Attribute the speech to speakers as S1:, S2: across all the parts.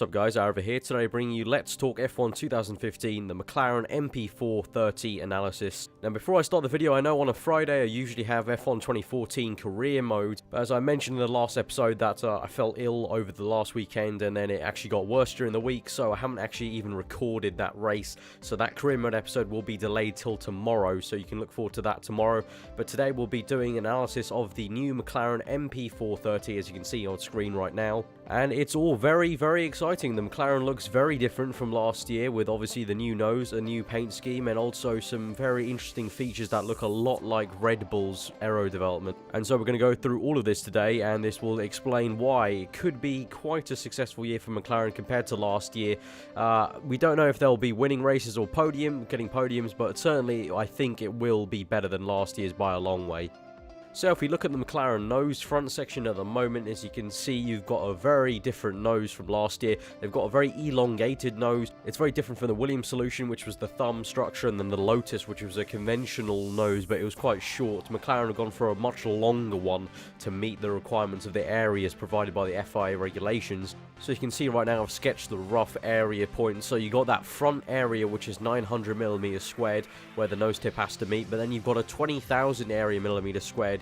S1: What's up guys, aarava here, today bringing you Let's Talk F1 2015, the McLaren MP4-30 analysis. Now before I start the video, I know on a Friday I usually have F1 2014 career mode, but as I mentioned in the last episode that I fell ill over the last weekend and then it actually got worse during the week, so I haven't actually even recorded that race, so that career mode episode will be delayed till tomorrow, so you can look forward to that tomorrow. But today we'll be doing analysis of the new McLaren MP4-30 as you can see on screen right now, and it's all very exciting. The McLaren looks very different from last year with obviously the new nose, a new paint scheme, and also some very interesting features that look a lot like Red Bull's aero development. And so we're going to go through all of this today, and this will explain why it could be quite a successful year for McLaren compared to last year. We don't know if they'll be winning races or getting podiums, but certainly I think it will be better than last year's by a long way. So if we look at the McLaren nose front section at the moment, as you can see, you've got a very different nose from last year. They've got a very elongated nose. It's very different from the Williams solution, which was the thumb structure, and then the Lotus, which was a conventional nose, but it was quite short. McLaren have gone for a much longer one to meet the requirements of the areas provided by the FIA regulations. So you can see right now I've sketched the rough area points. So you got that front area, which is 900mm squared, where the nose tip has to meet, but then you've got a 20,000 area millimeter squared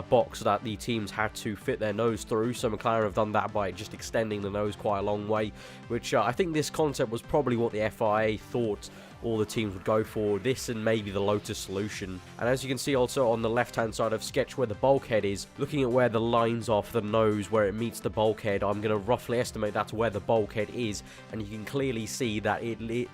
S1: box that the teams had to fit their nose through. So McLaren have done that by just extending the nose quite a long way, which I think this concept was probably what the FIA thought all the teams would go for, this and maybe the Lotus solution. And as you can see also on the left hand side, I've sketched where the bulkhead is. Looking at where the lines are for the nose, where it meets the bulkhead, I'm going to roughly estimate that's where the bulkhead is, and you can clearly see that it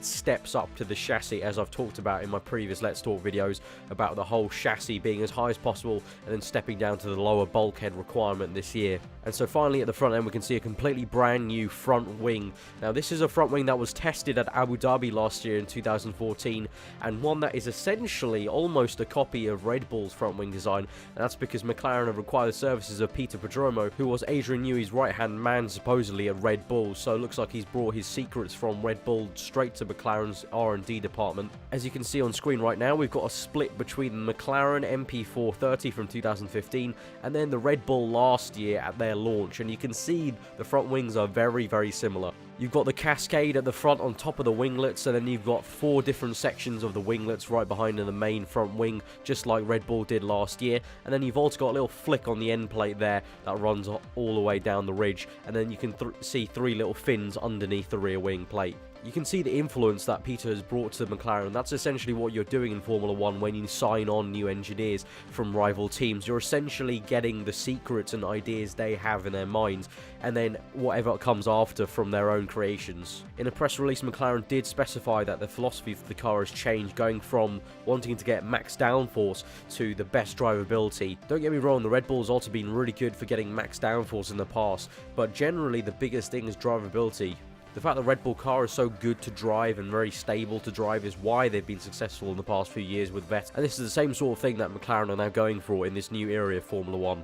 S1: steps up to the chassis, as I've talked about in my previous Let's Talk videos about the whole chassis being as high as possible and then stepping down to the lower bulkhead requirement this year. And so finally at the front end we can see a completely brand new front wing. Now this is a front wing that was tested at Abu Dhabi last year in 2014, and one that is essentially almost a copy of Red Bull's front wing design, and that's because McLaren have required the services of Peter Prodromou, who was Adrian Newey's right hand man supposedly at Red Bull, so it looks like he's brought his secrets from Red Bull straight to McLaren's R&D department. As you can see on screen right now, we've got a split between the McLaren MP4-30 from 2015 and then the Red Bull last year at their launch, and you can see the front wings are very similar. You've got the cascade at the front on top of the winglets, and then you've got 4 different sections of the winglets right behind in the main front wing, just like Red Bull did last year. And then you've also got a little flick on the end plate there that runs all the way down the ridge, and then you can see 3 little fins underneath the rear wing plate. You can see the influence that Peter has brought to McLaren. That's essentially what you're doing in Formula 1 when you sign on new engineers from rival teams. You're essentially getting the secrets and ideas they have in their minds, and then whatever comes after from their own creations. In a press release, McLaren did specify that the philosophy for the car has changed, going from wanting to get max downforce to the best drivability. Don't get me wrong, the Red Bull's also been really good for getting max downforce in the past, but generally the biggest thing is drivability. The fact the Red Bull car is so good to drive and very stable to drive is why they've been successful in the past few years with Vettel, and this is the same sort of thing that McLaren are now going for in this new era of Formula 1.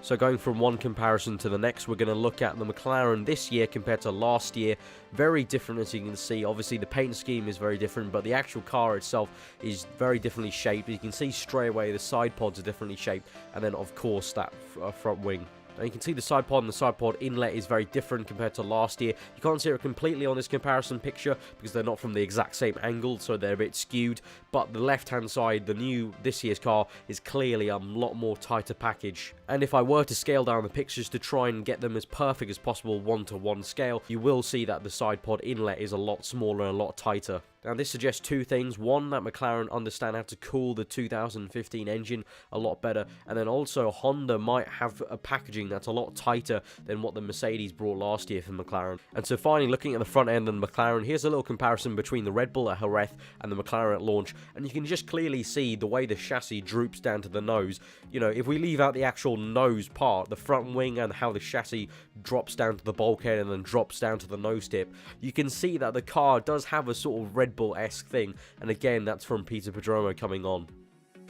S1: So going from one comparison to the next, we're going to look at the McLaren this year compared to last year. Very different, as you can see. Obviously the paint scheme is very different, but the actual car itself is very differently shaped. You can see straight away the side pods are differently shaped, and then of course that front wing. Now you can see the side pod and the side pod inlet is very different compared to last year. You can't see it completely on this comparison picture because they're not from the exact same angle, so they're a bit skewed. But the left hand side, this year's car, is clearly a lot more tighter package. And if I were to scale down the pictures to try and get them as perfect as possible 1:1 scale, you will see that the side pod inlet is a lot smaller and a lot tighter. Now this suggests 2 things. One, that McLaren understand how to cool the 2015 engine a lot better, and then also Honda might have a packaging that's a lot tighter than what the Mercedes brought last year for McLaren. And so finally, looking at the front end of the McLaren, here's a little comparison between the Red Bull at Jerez and the McLaren at launch, and you can just clearly see the way the chassis droops down to the nose. You know, if we leave out the actual nose part, the front wing, and how the chassis drops down to the bulkhead and then drops down to the nose tip, you can see that the car does have a sort of Red Bull-esque thing, and again that's from Peter Prodromou coming on.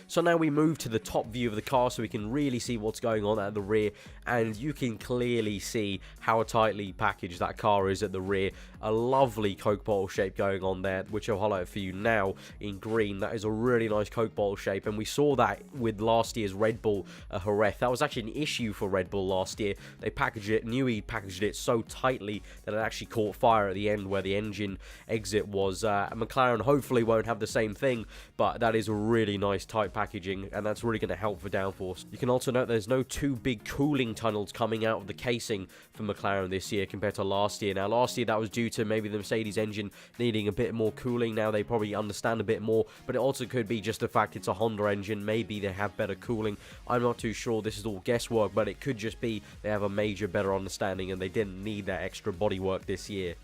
S1: So now we move to the top view of the car so we can really see what's going on at the rear, and you can clearly see how tightly packaged that car is at the rear. a lovely Coke bottle shape going on there, which I'll highlight for you now in green. That is a really nice Coke bottle shape, and we saw that with last year's Red Bull Jerez. That was actually an issue for Red Bull last year. They packaged it, Newey packaged it so tightly that it actually caught fire at the end where the engine exit was. McLaren hopefully won't have the same thing, but that is a really nice tight packaging, and that's really going to help for downforce. You can also note there's no two big cooling tunnels coming out of the casing for McLaren this year compared to last year. Now, last year that was due to maybe the Mercedes engine needing a bit more cooling. Now they probably understand a bit more, but it also could be just the fact it's a Honda engine. Maybe they have better cooling. I'm not too sure. This is all guesswork, but it could just be they have a major better understanding and they didn't need that extra bodywork this year.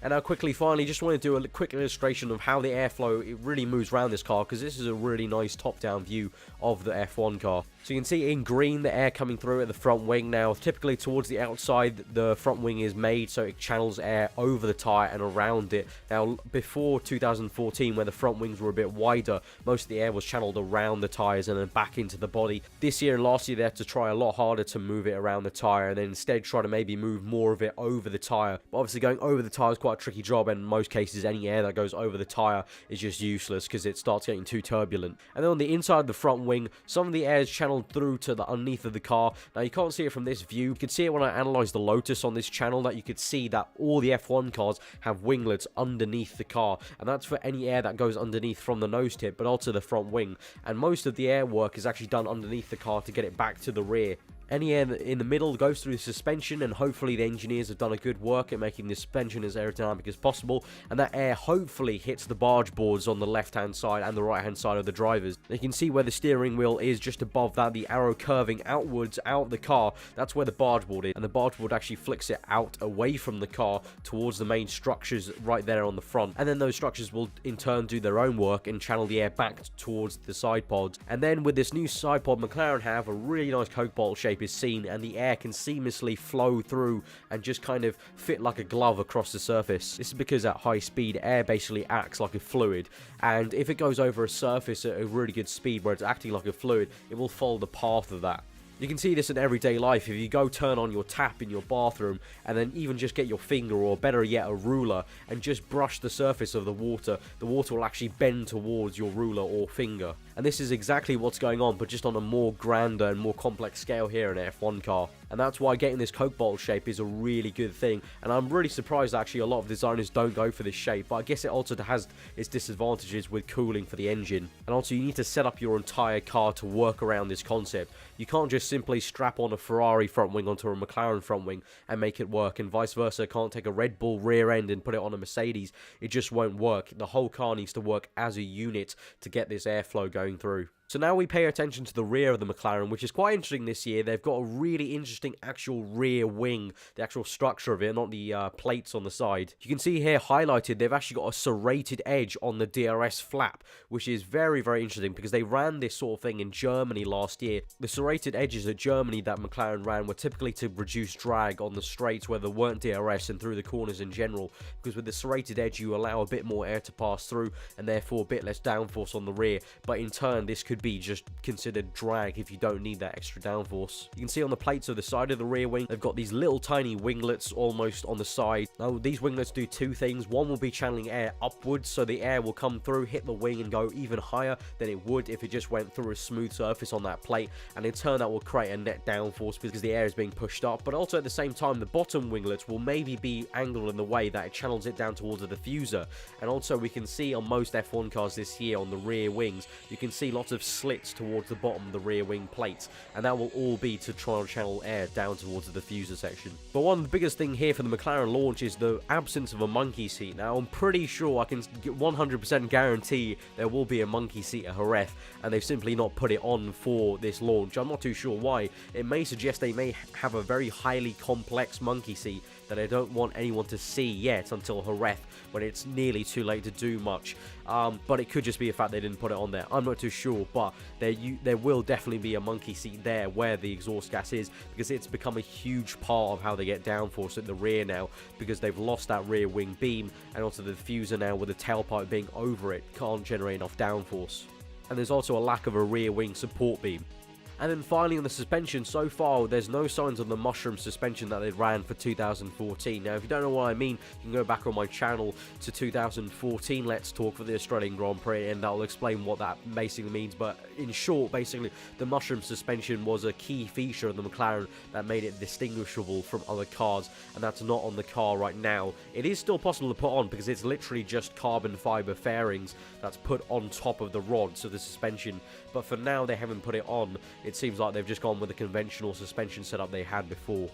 S1: And now quickly, finally, just want to do a quick illustration of how the airflow, it really moves around this car, because this is a really nice top-down view of the F1 car. So you can see in green the air coming through at the front wing. Now, typically towards the outside, the front wing is made so it channels air over the tyre and around it. Now, before 2014, where the front wings were a bit wider, most of the air was channeled around the tyres and then back into the body. This year and last year, they had to try a lot harder to move it around the tyre, and then instead try to maybe move more of it over the tyre. But obviously, going over the tyre is quite a tricky job, and in most cases, any air that goes over the tyre is just useless because it starts getting too turbulent. And then on the inside of the front wing, some of the air is channeled through to the underneath of the car. Now, you can't see it from this view. You can see it when I analyzed the Lotus on this channel, that you could see that all the F1 cars have winglets underneath the car, and that's for any air that goes underneath from the nose tip, but also the front wing. And most of the air work is actually done underneath the car to get it back to the rear. Any air in the middle goes through the suspension, and hopefully the engineers have done a good work at making the suspension as aerodynamic as possible, and that air hopefully hits the barge boards on the left hand side and the right hand side of the drivers. You can see where the steering wheel is just above that, the arrow curving outwards out the car. That's where the barge board is, and the barge board actually flicks it out away from the car towards the main structures right there on the front, and then those structures will in turn do their own work and channel the air back towards the side pods. And then with this new side pod, McLaren have a really nice Coke bottle shape is seen, and the air can seamlessly flow through and just kind of fit like a glove across the surface. This is because at high speed, air basically acts like a fluid, and if it goes over a surface at a really good speed where it's acting like a fluid, it will follow the path of that. You can see this in everyday life. If you go turn on your tap in your bathroom and then even just get your finger, or better yet a ruler, and just brush the surface of the water will actually bend towards your ruler or finger. And this is exactly what's going on, but just on a more grander and more complex scale here in an F1 car. And that's why getting this Coke bottle shape is a really good thing. And I'm really surprised actually a lot of designers don't go for this shape, but I guess it also has its disadvantages with cooling for the engine. And also you need to set up your entire car to work around this concept. You can't just simply strap on a Ferrari front wing onto a McLaren front wing and make it work, and vice versa. Can't take a Red Bull rear end and put it on a Mercedes. It just won't work. The whole car needs to work as a unit to get this airflow going through. So now we pay attention to the rear of the McLaren, which is quite interesting this year. They've got a really interesting actual rear wing, the actual structure of it, not the plates on the side. You can see here highlighted, they've actually got a serrated edge on the DRS flap, which is very, very interesting because they ran this sort of thing in Germany last year. The serrated edges at Germany that McLaren ran were typically to reduce drag on the straights where there weren't DRS and through the corners in general, because with the serrated edge you allow a bit more air to pass through and therefore a bit less downforce on the rear, but in turn this could be just considered drag if you don't need that extra downforce. You can see on the plates of the side of the rear wing, they've got these little tiny winglets almost on the side. Now these winglets do two things. One will be channeling air upwards, so the air will come through, hit the wing and go even higher than it would if it just went through a smooth surface on that plate, and in turn that will create a net downforce because the air is being pushed up. But also at the same time, the bottom winglets will maybe be angled in the way that it channels it down towards the diffuser. And also we can see on most F1 cars this year on the rear wings, you can see lots of slits towards the bottom of the rear wing plates, and that will all be to try and channel air down towards the diffuser section. But one of the biggest thing here for the McLaren launch is the absence of a monkey seat. Now I'm pretty sure, I can 100% guarantee there will be a monkey seat at Jerez, and they've simply not put it on for this launch. I'm not too sure why. It may suggest they may have a very highly complex monkey seat that I don't want anyone to see yet until Jerez, when it's nearly too late to do much. But it could just be a fact they didn't put it on there. I'm not too sure, but there will definitely be a monkey seat there where the exhaust gas is, because it's become a huge part of how they get downforce at the rear now, because they've lost that rear wing beam, and also the diffuser now with the tailpipe being over it can't generate enough downforce. And there's also a lack of a rear wing support beam. And then finally on the suspension, so far there's no signs of the mushroom suspension that they ran for 2014. Now if you don't know what I mean, you can go back on my channel to 2014 Let's Talk for the Australian Grand Prix, and that'll explain what that basically means. But in short, basically the mushroom suspension was a key feature of the McLaren that made it distinguishable from other cars, and that's not on the car right now. It is still possible to put on because it's literally just carbon fiber fairings that's put on top of the rods of the suspension, but for now they haven't put it on. It seems like they've just gone with the conventional suspension setup they had before.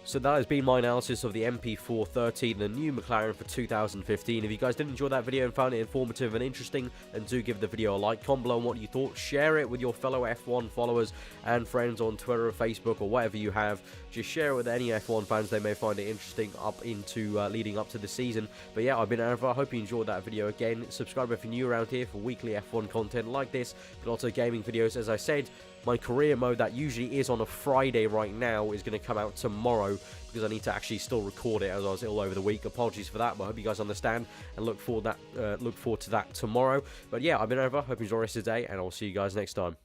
S1: So that has been my analysis of the MP4-30, the new McLaren for 2015. If you guys did enjoy that video and found it informative and interesting, then do give the video a like. Comment below on what you thought. Share it with your fellow F1 followers and friends on Twitter or Facebook or whatever you have. Just share it with any F1 fans. They may find it interesting up into leading up to the season. But yeah, I've been aarava. I hope you enjoyed that video again. Subscribe if you're new around here for weekly F1 content like this, but also gaming videos. As I said, my career mode that usually is on a Friday right now is going to come out tomorrow because I need to actually still record it as I was ill over the week. Apologies for that, but I hope you guys understand and look forward to that tomorrow. But yeah, I've been aarava. Hope you enjoy the rest of the day, and I'll see you guys next time.